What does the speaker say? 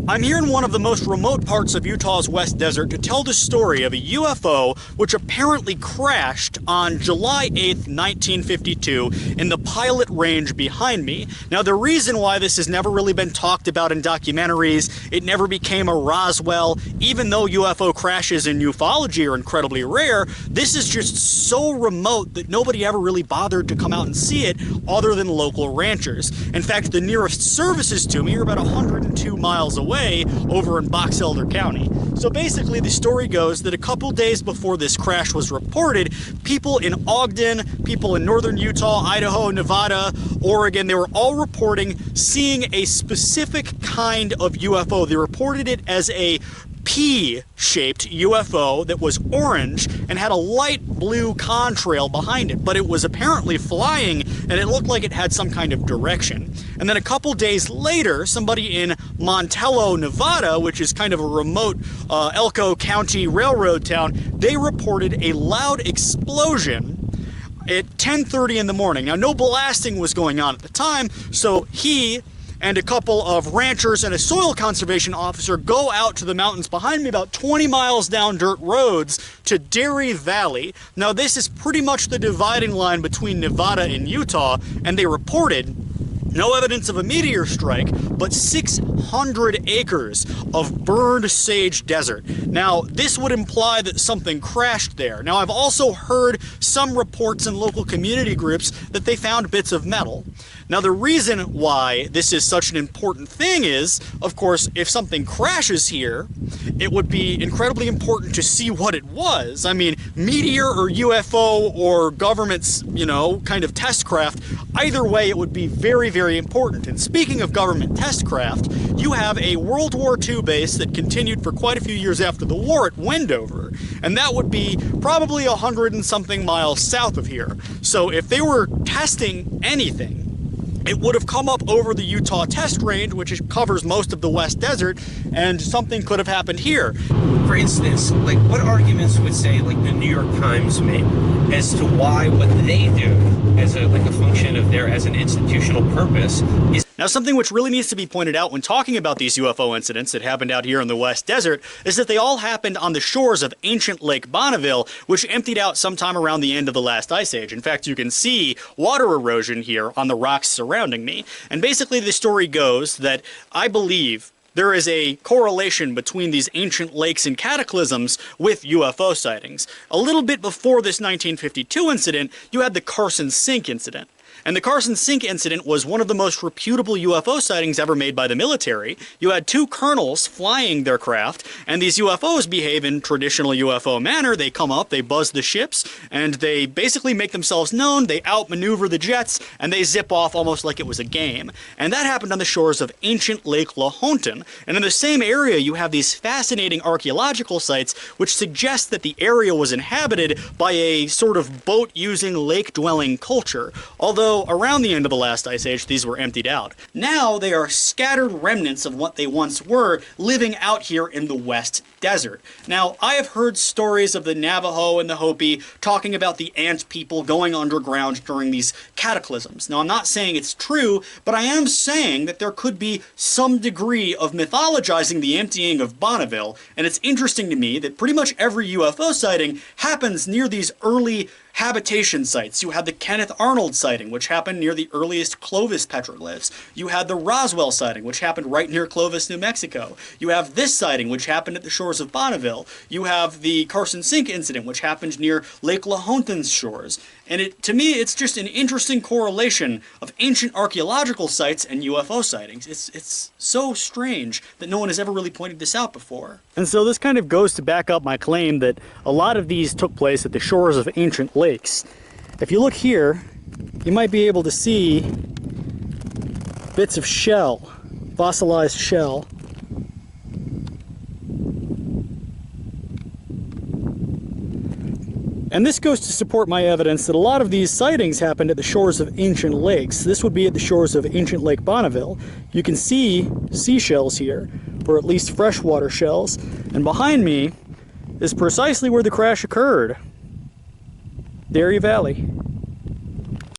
I'm here in one of the most remote parts of Utah's West Desert to tell the story of a UFO which apparently crashed on July 8th, 1952 in the Pilot Range behind me. Now, the reason why this has never really been talked about in documentaries, it never became a Roswell, even though UFO crashes in ufology are incredibly rare, this is just so remote that nobody ever really bothered to come out and see it other than local ranchers. In fact, the nearest services to me are about 102 miles away over in Box Elder County. So basically the story goes that a couple days before this crash was reported, people in Ogden, people in northern Utah, Idaho, Nevada, Oregon, they were all reporting seeing a specific kind of UFO. They reported it as a P-shaped UFO that was orange and had a light blue contrail behind it, but it was apparently flying and it looked like it had some kind of direction. And then a couple days later, somebody in Montello, Nevada, which is kind of a remote Elko County railroad town, they reported a loud explosion at 10:30 in the morning. Now, no blasting was going on at the time, so he and a couple of ranchers and a soil conservation officer go out to the mountains behind me about 20 miles down dirt roads to Dairy Valley. Now, this is pretty much the dividing line between Nevada and Utah, and they reported no evidence of a meteor strike, but 600 acres of burned sage desert. Now, this would imply that something crashed there. Now, I've also heard some reports in local community groups that they found bits of metal. Now, the reason why this is such an important thing is, of course, if something crashes here, it would be incredibly important to see what it was. I mean, meteor or UFO or government's, kind of test craft, either way, it would be very, very important. And speaking of government test craft, you have a World War II base that continued for quite a few years after the war at Wendover, and that would be probably 100 and something miles south of here. So if they were testing anything, it would have come up over the Utah test range, which covers most of the West Desert, and something could have happened here. For instance, like what arguments would say like the New York Times made as to why what they do as a function of as an institutional purpose is. Now, something which really needs to be pointed out when talking about these UFO incidents that happened out here in the West Desert is that they all happened on the shores of ancient Lake Bonneville, which emptied out sometime around the end of the last ice age. In fact, you can see water erosion here on the rocks surrounding me. And basically the story goes that I believe there is a correlation between these ancient lakes and cataclysms with UFO sightings. A little bit before this 1952 incident, you had the Carson Sink incident. And the Carson Sink incident was one of the most reputable UFO sightings ever made by the military. You had two colonels flying their craft, and these UFOs behave in traditional UFO manner. They come up, they buzz the ships, and they basically make themselves known, they outmaneuver the jets, and they zip off almost like it was a game. And that happened on the shores of ancient Lake Lahontan. And in the same area, you have these fascinating archaeological sites which suggest that the area was inhabited by a sort of boat-using, lake-dwelling culture. Although around the end of the last ice age, these were emptied out. Now they are scattered remnants of what they once were, living out here in the West Desert. Now, I have heard stories of the Navajo and the Hopi talking about the ant people going underground during these cataclysms. Now, I'm not saying it's true, but I am saying that there could be some degree of mythologizing the emptying of Bonneville, and it's interesting to me that pretty much every UFO sighting happens near these early habitation sites. You had the Kenneth Arnold sighting, which happened near the earliest Clovis petroglyphs. You had the Roswell sighting, which happened right near Clovis, New Mexico. You have this sighting, which happened at the shores of Bonneville. You have the Carson Sink incident, which happened near Lake Lahontan's shores. And to me, it's just an interesting correlation of ancient archaeological sites and UFO sightings. It's so strange that no one has ever really pointed this out before. And so this kind of goes to back up my claim that a lot of these took place at the shores of ancient lakes. If you look here, you might be able to see bits of shell, fossilized shell. And this goes to support my evidence that a lot of these sightings happened at the shores of ancient lakes. This would be at the shores of ancient Lake Bonneville. You can see seashells here, or at least freshwater shells. And behind me is precisely where the crash occurred. Dairy Valley.